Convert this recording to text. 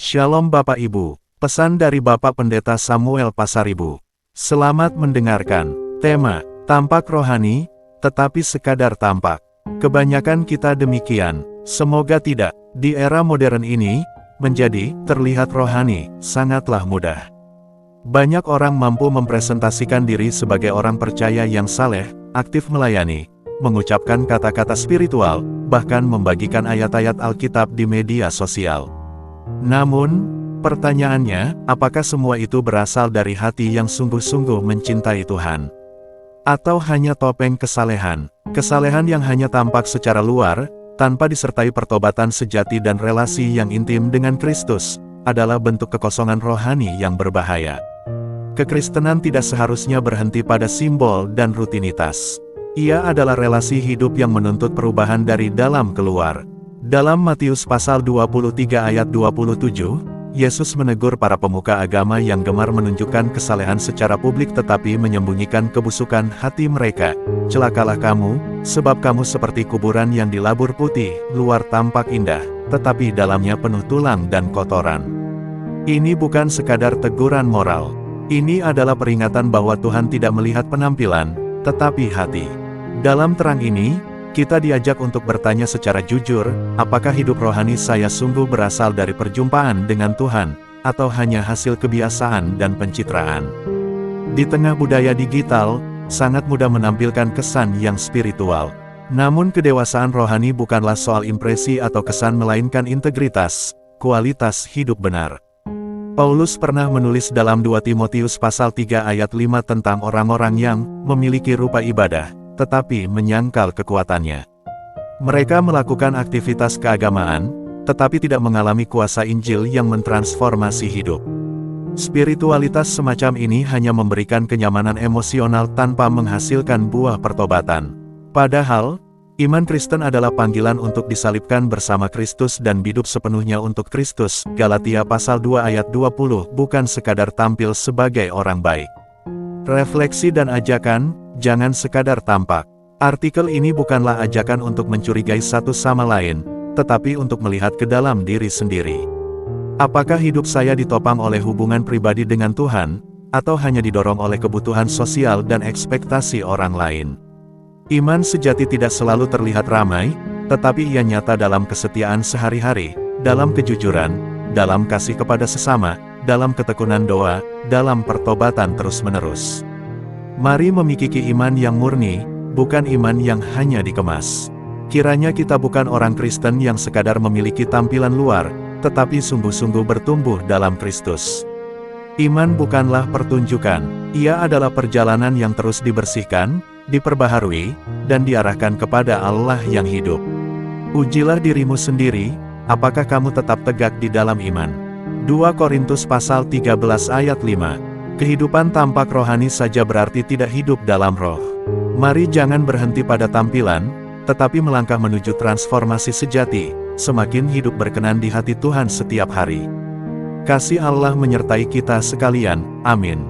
Shalom Bapak Ibu, pesan dari Bapak Pendeta Samuel Pasaribu. Selamat mendengarkan. Tema, tampak rohani, tetapi sekadar tampak. Kebanyakan kita demikian, semoga tidak. Di era modern ini, menjadi terlihat rohani, sangatlah mudah. Banyak orang mampu mempresentasikan diri sebagai orang percaya yang saleh, aktif melayani, mengucapkan kata-kata spiritual, bahkan membagikan ayat-ayat Alkitab di media sosial. Namun, pertanyaannya, apakah semua itu berasal dari hati yang sungguh-sungguh mencintai Tuhan? Atau hanya topeng kesalehan? Kesalehan yang hanya tampak secara luar, tanpa disertai pertobatan sejati dan relasi yang intim dengan Kristus, adalah bentuk kekosongan rohani yang berbahaya. Kekristenan tidak seharusnya berhenti pada simbol dan rutinitas. Ia adalah relasi hidup yang menuntut perubahan dari dalam keluar. Dalam Matius pasal 23 ayat 27, Yesus menegur para pemuka agama yang gemar menunjukkan kesalehan secara publik tetapi menyembunyikan kebusukan hati mereka. Celakalah kamu, sebab kamu seperti kuburan yang dilabur putih, luar tampak indah, tetapi dalamnya penuh tulang dan kotoran. Ini bukan sekadar teguran moral. Ini adalah peringatan bahwa Tuhan tidak melihat penampilan, tetapi hati. Dalam terang ini, kita diajak untuk bertanya secara jujur, apakah hidup rohani saya sungguh berasal dari perjumpaan dengan Tuhan, atau hanya hasil kebiasaan dan pencitraan? Di tengah budaya digital, sangat mudah menampilkan kesan yang spiritual. Namun kedewasaan rohani bukanlah soal impresi atau kesan melainkan integritas, kualitas hidup benar. Paulus pernah menulis dalam 2 Timotius pasal 3 ayat 5 tentang orang-orang yang memiliki rupa ibadah, tetapi menyangkal kekuatannya. Mereka melakukan aktivitas keagamaan, tetapi tidak mengalami kuasa Injil yang mentransformasi hidup. Spiritualitas semacam ini hanya memberikan kenyamanan emosional tanpa menghasilkan buah pertobatan. Padahal, iman Kristen adalah panggilan untuk disalibkan bersama Kristus dan hidup sepenuhnya untuk Kristus. Galatia pasal 2 ayat 20, bukan sekadar tampil sebagai orang baik. Refleksi dan ajakan, jangan sekadar tampak. Artikel ini bukanlah ajakan untuk mencurigai satu sama lain, tetapi untuk melihat ke dalam diri sendiri. Apakah hidup saya ditopang oleh hubungan pribadi dengan Tuhan, atau hanya didorong oleh kebutuhan sosial dan ekspektasi orang lain? Iman sejati tidak selalu terlihat ramai, tetapi ia nyata dalam kesetiaan sehari-hari, dalam kejujuran, dalam kasih kepada sesama, dalam ketekunan doa, dalam pertobatan terus-menerus. Mari memiliki iman yang murni, bukan iman yang hanya dikemas. Kiranya kita bukan orang Kristen yang sekadar memiliki tampilan luar, tetapi sungguh-sungguh bertumbuh dalam Kristus. Iman bukanlah pertunjukan, ia adalah perjalanan yang terus dibersihkan, diperbaharui, dan diarahkan kepada Allah yang hidup. Ujilah dirimu sendiri, apakah kamu tetap tegak di dalam iman. 2 Korintus pasal 13 ayat 5. Kehidupan tampak rohani saja berarti tidak hidup dalam roh. Mari jangan berhenti pada tampilan, tetapi melangkah menuju transformasi sejati, semakin hidup berkenan di hati Tuhan setiap hari. Kasih Allah menyertai kita sekalian, amin.